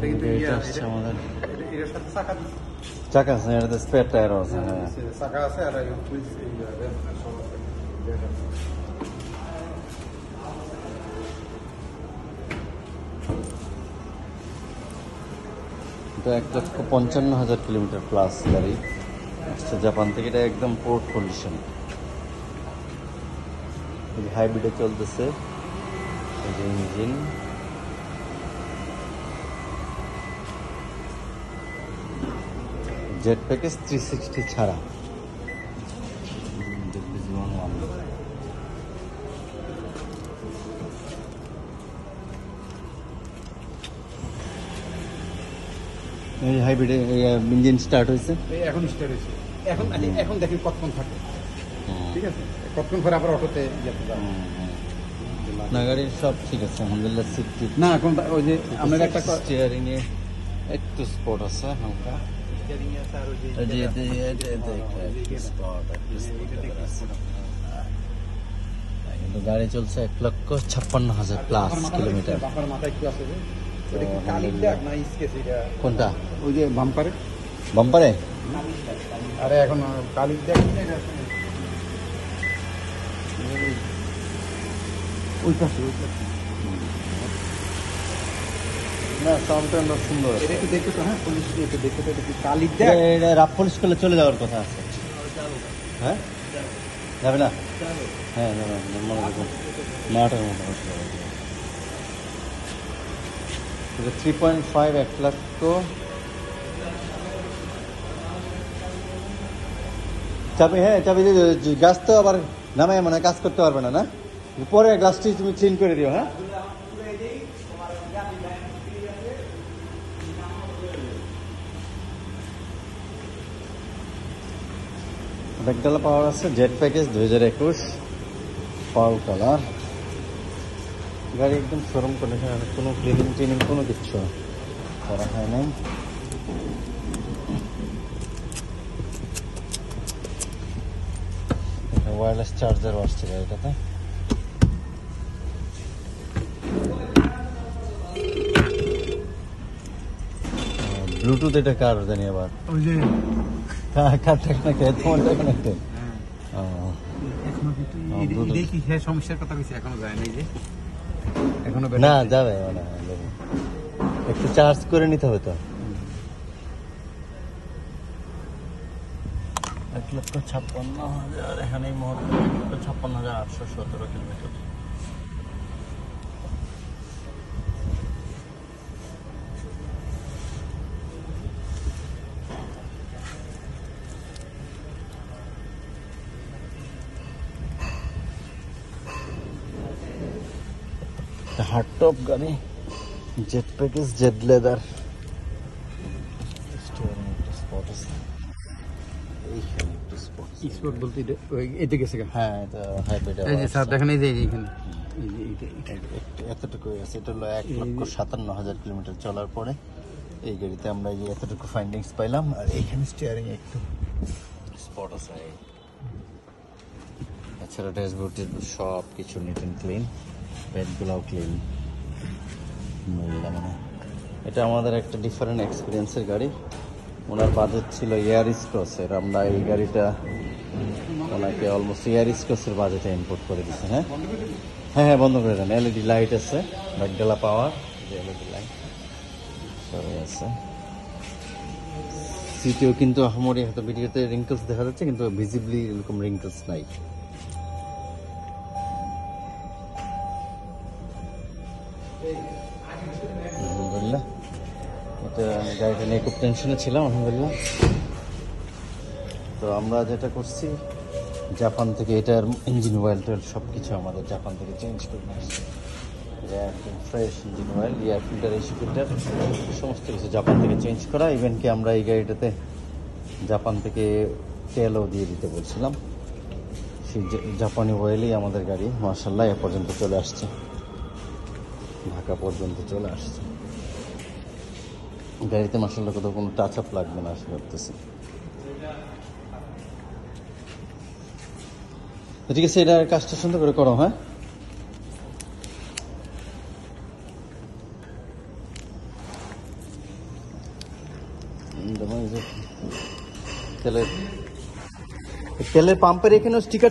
এটা আসছে আমাদের চাকা আছে, এটাতে স্পেয়ার টায়ার আছে। হ্যাঁ, চাকা আছে আর এটা 1,55,000 কিলোমিটার প্লাস গাড়ি আসছে জাপান থেকে। এটা একদম পোর্ট কন্ডিশন, হাইব্রিডে চলতেছে। এই যে ইঞ্জিন, জেট প্যাকেজ 360 ছাড়া। হাইব্রিডে ইঞ্জিন স্টার্ট হয়েছে, এখন স্টার্ট হয়েছে। এখন দেখি কতক্ষণ থাকে, ঠিক আছে, কতক্ষণ পরে আবার অটোতে যেতে যাবো। না, গাড়ির সব ঠিক আছে আলহামদুলিল্লাহ। সিট না এখন ওই যে আমাদের একটা স্টিয়ারিং এ একটু স্পট আছে হালকা। কিন্তু গাড়ি চলছে 1,56,000 প্লাস কিলোমিটার। কোনটা? ওই যে বাম্পারে বাম্পারে? আরে এখন কালির দেখ, ওই পাশে না, সাউন্ডটা সুন্দর। এটা একটু দেখো তো। হ্যাঁ, পুলিশ একটু দেখো তো, এটা কি কালির দেখ? এটা রাপ পুলিশ করলে চলে যাওয়ার কথা আছে। হ্যাঁ, যাবে না? হ্যাঁ, যাবে মনে দেখুন 9টার মতো। 3.5 1 লক্ষ। চাবি, হ্যাঁ চাবি গ্লাস তো আবার নামায় মানে কাজ করতে পারবে না। না, পরে গ্লাসটি তুমি ক্লিন করে দিও। হ্যাঁ, ব্যাকডালা পাওয়ার আছে, জেট প্যাকেজ 2021, পাল কালার গাড়ি, একদম শোরুম কন্ডিশন, কোনো ক্লিনিং কোনো কিছু করা হয় নাই। ওয়্যারলেস চার্জারও আসছে গাড়িটাতে। ব্লুটুথ এটা কার জানি আবার, ওই যে কারটা নাকি তোমারটা কানেক্টেড। দেখি হ্যাঁ, সমস্যার কথা কইছে, এখনো যায় নাই যে, এখনো না যাবে মানে একটু চার্জ করে নিতে হবে তো। 1,56,000 এখানে এই মুহূর্তে 1,56,817 কিলোমিটার। হার্ড টপ গাড়ি, jet package, Z leather. Spot আছে এইখানে, একটা স্পট। স্পট বলতে এটা গেছে। হ্যাঁ, এটা হাইব্রিড। এই যে স্যার দেখেন, এই যে এইখানে এতটুকু আছে। এটা হলো 1,57,000 কিলোমিটার চলার পরে এই গাড়িতে আমরা এই এতটুকু ফাইন্ডিংস পাইলাম। আর এইখানে স্টিয়ারিং একটু স্পট আছে। এছাড়া ড্যাশবোর্ড সব কিছু নিট অ্যান্ড ক্লিন, ব্যাটগুলাও ক্লিন। মানে এটা আমাদের একটা ডিফারেন্ট এক্সপিরিয়েন্সের গাড়ি। ওনার বাজেট ছিল ইয়ারিস ক্রসের, আমরা এই গাড়িটা ওনাকে অলমোস্ট ইয়ারিস ক্রসের বাজেটে ইম্পোর্ট করে দিচ্ছি। হ্যাঁ হ্যাঁ হ্যাঁ, বন্ধ করে দেন। এলইডি লাইট আছে, ব্যাকডালা পাওয়ার, এলইডি লাইট সবই আছে। সিটিও কিন্তু আহামরি, হয়তো ভিডিওতে রিঙ্কলস দেখা যাচ্ছে কিন্তু ভিজিবলি এরকম রিঙ্কলস নাই। আলহামদুলিল্লাহ, এটা গাড়িটা নিয়ে খুব টেনশনে ছিলাম। আলহামদুলিল্লাহ, তো আমরা যেটা করছি জাপান থেকে, এটার ইঞ্জিন অয়েল টোয়েল সব কিছু আমাদের জাপান থেকে চেঞ্জ করে আসছে। একদম fresh engine oil, air filter, AC filter সমস্ত কিছু জাপান থেকে চেঞ্জ করা। ইভেন কি আমরা এই গাড়িটাতে জাপান থেকে তেলও দিয়ে দিতে বলছিলাম। সেই জাপানি অয়েলই আমাদের গাড়ি মাশাআল্লাহ এ পর্যন্ত চলে আসছে, ঢাকা পর্যন্ত চলে আসছে। গাড়িতে মাশাআল্লাহ কোথাও কোনো টাচ আপ লাগবে না আশা করতেছি। ঠিক আছে, এটার কাজটা সুন্দর করে করো। হ্যাঁ, যেমন এই যে তেলের তেলের পাম্পের এখানেও স্টিকার